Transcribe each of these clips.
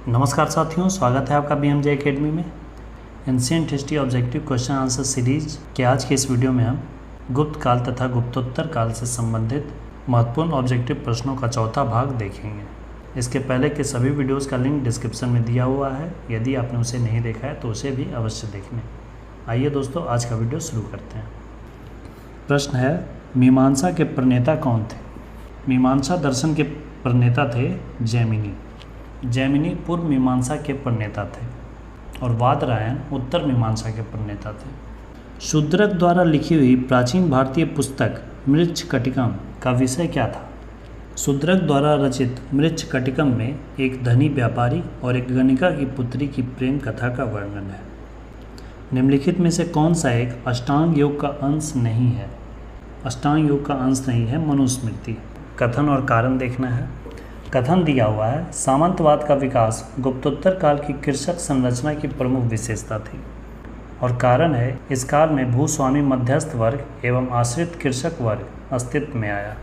नमस्कार साथियों, स्वागत है आपका BMJ एकेडमी में। Ancient history objective question answer series के आज के इस वीडियो में हम गुप्त काल तथा गुप्तोत्तर काल से संबंधित महत्वपूर्ण ऑब्जेक्टिव प्रश्नों का चौथा भाग देखेंगे। इसके पहले के सभी वीडियोस का लिंक डिस्क्रिप्शन में दिया हुआ है, यदि आपने उसे नहीं देखा है तो उसे भी अवश्य देख लें। आइए दोस्तों, आज का वीडियो शुरू करते हैं। प्रश्न है, मीमांसा के प्रणेता कौन थे? मीमांसा दर्शन के प्रणेता थे जैमिनी। जैमिनी पूर्व मीमांसा के प्रणेता थे और वादरायण उत्तर मीमांसा के प्रणेता थे। शूद्रक द्वारा लिखी हुई प्राचीन भारतीय पुस्तक मृच्छकटिकम का विषय क्या था? शूद्रक द्वारा रचित मृच्छकटिकम में एक धनी व्यापारी और एक गणिका की पुत्री की प्रेम कथा का वर्णन है। निम्नलिखित में से कौन सा एक अष्टांग योग का अंश नहीं है? अष्टांग योग का अंश नहीं है मनुस्मृति। कथन और कारण देखना है। कथन दिया हुआ है, सामंतवाद का विकास गुप्तोत्तर काल की कृषक संरचना की प्रमुख विशेषता थी। और कारण है, इस काल में भूस्वामी मध्यस्थ वर्ग एवं आश्रित कृषक वर्ग अस्तित्व में आया।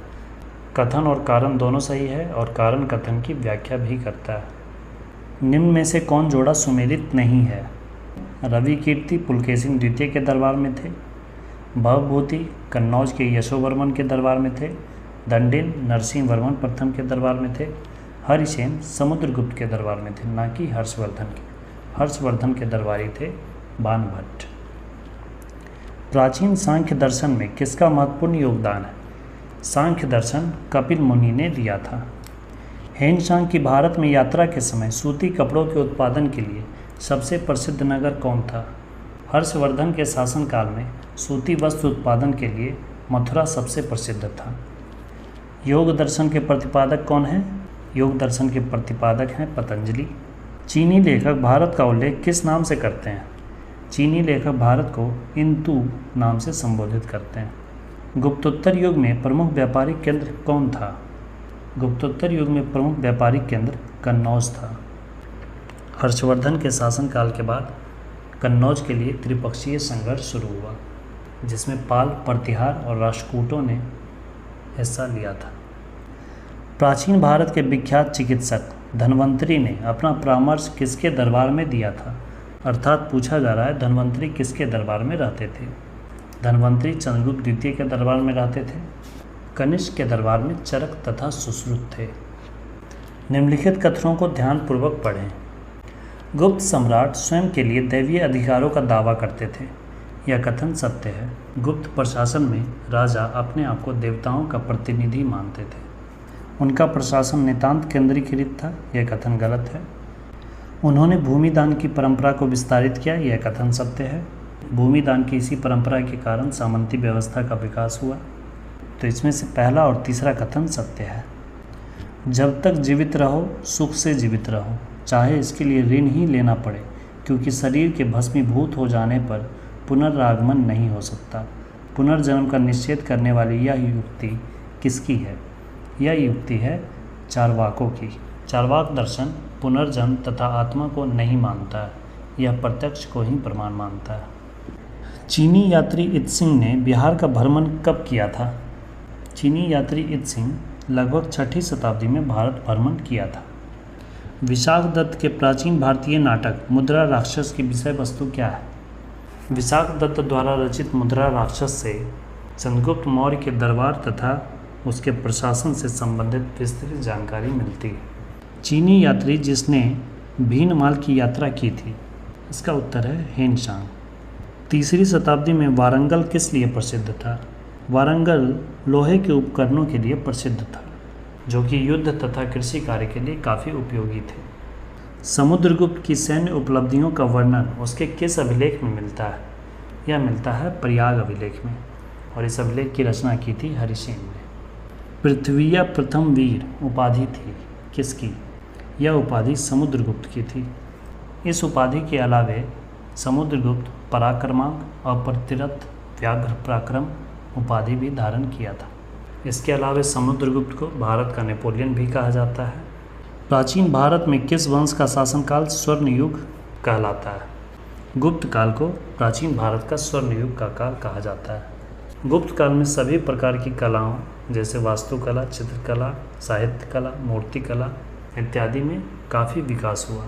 कथन और कारण दोनों सही है और कारण कथन की व्याख्या भी करता है। निम्न में से कौन जोड़ा सुमेलित नहीं है? रवि कीर्ति पुलकेशिन द्वितीय के दरबार में थे। भवभूति कन्नौज के यशोवर्मन के दरबार में थे। दंडिन नरसिंह वर्मन प्रथम के दरबार में थे। हरिसेन समुद्रगुप्त के दरबार में थे, ना कि हर्षवर्धन के। हर्षवर्धन के दरबारी थे बाणभट्ट। प्राचीन सांख्य दर्शन में किसका महत्वपूर्ण योगदान है? सांख्य दर्शन कपिल मुनि ने दिया था। हेनशांग की भारत में यात्रा के समय सूती कपड़ों के उत्पादन के लिए सबसे प्रसिद्ध नगर कौन था? हर्षवर्धन के शासनकाल में सूती वस्त्र उत्पादन के लिए मथुरा सबसे प्रसिद्ध था। योग दर्शन के प्रतिपादक कौन हैं? योग दर्शन के प्रतिपादक हैं पतंजलि। चीनी लेखक भारत का उल्लेख किस नाम से करते हैं? चीनी लेखक भारत को इंतु नाम से संबोधित करते हैं। गुप्तोत्तर युग में प्रमुख व्यापारिक केंद्र कौन था? गुप्तोत्तर युग में प्रमुख व्यापारिक केंद्र कन्नौज था। हर्षवर्धन के शासनकाल के बाद कन्नौज के लिए त्रिपक्षीय संघर्ष शुरू हुआ, जिसमें पाल, प्रतिहार और राष्ट्रकूटों ने हिस्सा लिया था। प्राचीन भारत के विख्यात चिकित्सक धन्वंतरी ने अपना परामर्श किसके दरबार में दिया था? अर्थात पूछा जा रहा है, धन्वंतरी किसके दरबार में रहते थे? धन्वंतरी चंद्रगुप्त द्वितीय के दरबार में रहते थे। कनिष्क के दरबार में चरक तथा सुश्रुत थे। निम्नलिखित कथनों को ध्यानपूर्वक पढ़ें। गुप्त सम्राट स्वयं के लिए दैवीय अधिकारों का दावा करते थे। यह कथन सत्य है। गुप्त प्रशासन में राजा अपने आप को देवताओं का प्रतिनिधि मानते थे। उनका प्रशासन नितांत केंद्रीकृत था। यह कथन गलत है। उन्होंने भूमिदान की परंपरा को विस्तारित किया। यह कथन सत्य है। भूमिदान की इसी परंपरा के कारण सामंती व्यवस्था का विकास हुआ। तो इसमें से पहला और तीसरा कथन सत्य है। जब तक जीवित रहो सुख से जीवित रहो, चाहे इसके लिए ऋण ही लेना पड़े, क्योंकि शरीर के भस्मीभूत हो जाने पर पुनर्आगमन नहीं हो सकता। पुनर्जन्म का निषेध करने वाली यह युक्ति किसकी है? यह युक्ति है चार्वाकों की। चार्वाक दर्शन पुनर्जन्म तथा आत्मा को नहीं मानता है, यह प्रत्यक्ष को ही प्रमाण मानता है। चीनी यात्री इत्सिंग ने बिहार का भ्रमण कब किया था? चीनी यात्री इत्सिंग लगभग 6वीं शताब्दी में भारत भ्रमण किया था। विशाख दत्त के प्राचीन भारतीय नाटक मुद्रा राक्षस की विषय वस्तु क्या है? विशाख दत्त द्वारा रचित मुद्रा राक्षस से चंद्रगुप्त मौर्य के दरबार तथा उसके प्रशासन से संबंधित विस्तृत जानकारी मिलती है। चीनी यात्री जिसने भीनमाल की यात्रा की थी, इसका उत्तर है हेनशांग। 3री शताब्दी में वारंगल किस लिए प्रसिद्ध था? वारंगल लोहे के उपकरणों के लिए प्रसिद्ध था, जो कि युद्ध तथा कृषि कार्य के लिए काफ़ी उपयोगी थे। समुद्रगुप्त की सैन्य उपलब्धियों का वर्णन उसके किस अभिलेख में मिलता है? यह मिलता है प्रयाग अभिलेख में, और इस अभिलेख की रचना की थी हरिसेन ने। पृथ्वीया प्रथम वीर उपाधि थी किसकी? यह उपाधि समुद्रगुप्त की थी। इस उपाधि के अलावे समुद्रगुप्त पराक्रमांक, अप्रतिरथ, व्याघ्र पराक्रम उपाधि भी धारण किया था। इसके अलावे समुद्रगुप्त को भारत का नेपोलियन भी कहा जाता है। प्राचीन भारत में किस वंश का शासनकाल स्वर्ण युग कहलाता है? गुप्त काल को प्राचीन भारत का स्वर्ण युग का काल कहा जाता है। गुप्त काल में सभी प्रकार की कलाओं जैसे वास्तुकला, चित्रकला, साहित्य कला, मूर्तिकला इत्यादि में काफ़ी विकास हुआ।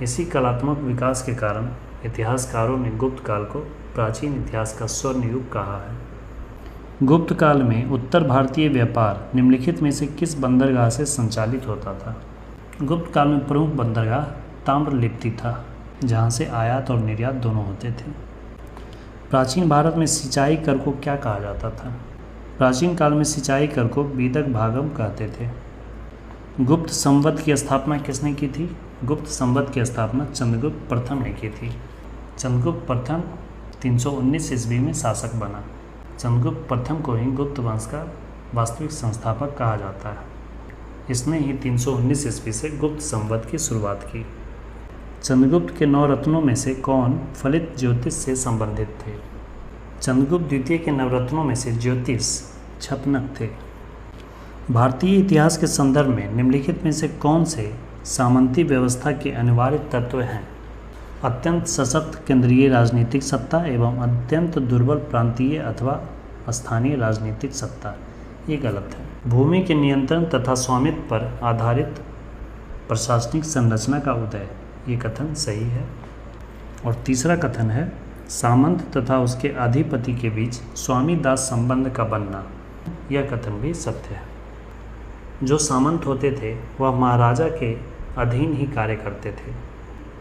इसी कलात्मक विकास के कारण इतिहासकारों ने गुप्त काल को प्राचीन इतिहास का स्वर्ण युग कहा है। गुप्त काल में उत्तर भारतीय व्यापार निम्नलिखित में से किस बंदरगाह से संचालित होता था? गुप्त काल में प्रमुख बंदरगाह ताम्रलिप्ति था, जहाँ से आयात और निर्यात दोनों होते थे। प्राचीन भारत में सिंचाई कर को क्या कहा जाता था? प्राचीन काल में सिंचाई कर को बीदक भागम कहते थे। गुप्त संवत की स्थापना किसने की थी? गुप्त संवत की स्थापना चंद्रगुप्त प्रथम ने की थी। चंद्रगुप्त प्रथम 319 ईस्वी में शासक बना। चंद्रगुप्त प्रथम को ही गुप्त वंश का वास्तविक संस्थापक कहा जाता है। इसने ही 319 ईस्वी से गुप्त संवत की शुरुआत की। चंद्रगुप्त के 9 रत्नों में से कौन फलित ज्योतिष से संबंधित थे? चंद्रगुप्त द्वितीय के नवरत्नों में से ज्योतिष छपनक थे। भारतीय इतिहास के संदर्भ में निम्नलिखित में से कौन से सामंती व्यवस्था के अनिवार्य तत्व हैं? अत्यंत सशक्त केंद्रीय राजनीतिक सत्ता एवं अत्यंत दुर्बल प्रांतीय अथवा स्थानीय राजनीतिक सत्ता। ये गलत है। भूमि के नियंत्रण तथा स्वामित्व पर आधारित प्रशासनिक संरचना का उदय, ये कथन सही है। और तीसरा कथन है सामंत तथा उसके अधिपति के बीच स्वामी दास संबंध का बनना, यह कथन भी सत्य है। जो सामंत होते थे वह महाराजा के अधीन ही कार्य करते थे,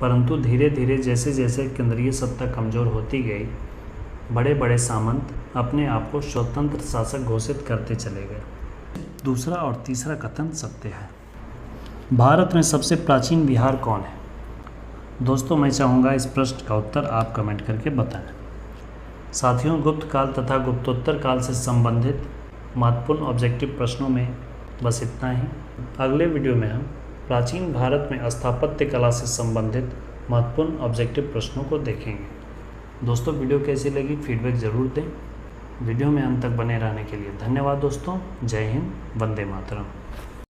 परंतु धीरे धीरे जैसे जैसे केंद्रीय सत्ता कमज़ोर होती गई, बड़े बड़े सामंत अपने आप को स्वतंत्र शासक घोषित करते चले गए। दूसरा और तीसरा कथन सत्य है। भारत में सबसे प्राचीन विहार कौन है? दोस्तों, मैं चाहूँगा इस प्रश्न का उत्तर आप कमेंट करके बताएं। साथियों, गुप्त काल तथा गुप्तोत्तर काल से संबंधित महत्वपूर्ण ऑब्जेक्टिव प्रश्नों में बस इतना ही। अगले वीडियो में हम प्राचीन भारत में स्थापत्य कला से संबंधित महत्वपूर्ण ऑब्जेक्टिव प्रश्नों को देखेंगे। दोस्तों, वीडियो कैसी लगी फीडबैक ज़रूर दें। वीडियो में अंत तक बने रहने के लिए धन्यवाद दोस्तों। जय हिंद, वंदे मातरम।